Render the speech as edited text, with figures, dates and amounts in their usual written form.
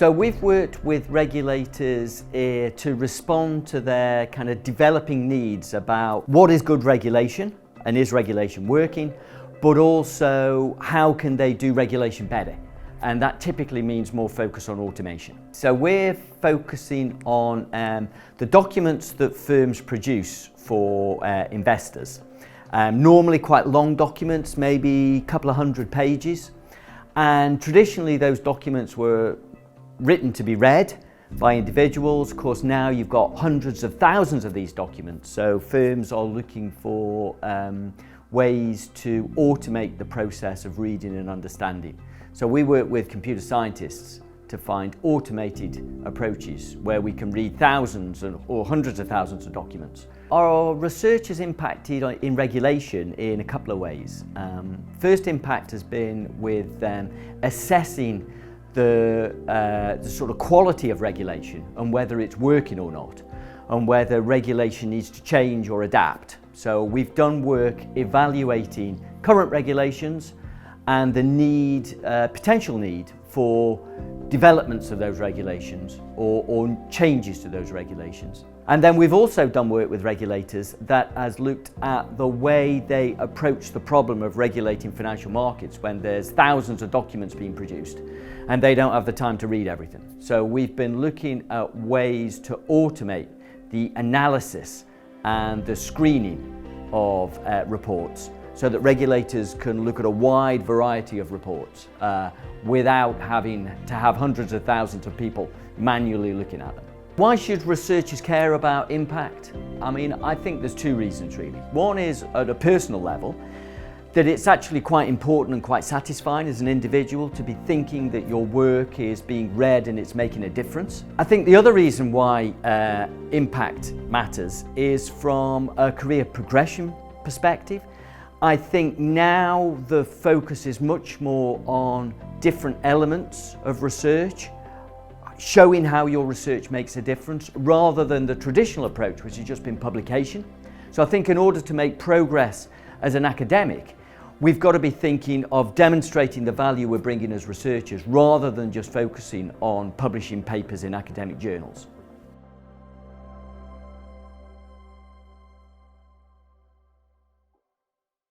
So we've worked with regulators to respond to their kind of developing needs about what is good regulation and is regulation working, but also how can they do regulation better. And that typically means more focus on automation. So we're focusing on the documents that firms produce for investors. Normally quite long documents, maybe a couple of hundred pages. And traditionally those documents were written to be read by individuals. Of course, now you've got hundreds of thousands of these documents. So firms are looking for ways to automate the process of reading and understanding. So we work with computer scientists to find automated approaches where we can read thousands or hundreds of thousands of documents. Our research has impacted in regulation in a couple of ways. First impact has been with assessing the sort of quality of regulation and whether it's working or not, and whether regulation needs to change or adapt. So we've done work evaluating current regulations and the need, potential need for developments of those regulations or changes to those regulations. And then we've also done work with regulators that has looked at the way they approach the problem of regulating financial markets when there's thousands of documents being produced and they don't have the time to read everything. So we've been looking at ways to automate the analysis and the screening of reports so that regulators can look at a wide variety of reports without having to have hundreds of thousands of people manually looking at them. Why should researchers care about impact? I mean, I think there's two reasons really. One is at a personal level, that it's actually quite important and quite satisfying as an individual to be thinking that your work is being read and it's making a difference. I think the other reason why impact matters is from a career progression perspective. I think now the focus is much more on different elements of research, showing how your research makes a difference rather than the traditional approach, which has just been publication. So I think in order to make progress as an academic, we've got to be thinking of demonstrating the value we're bringing as researchers rather than just focusing on publishing papers in academic journals.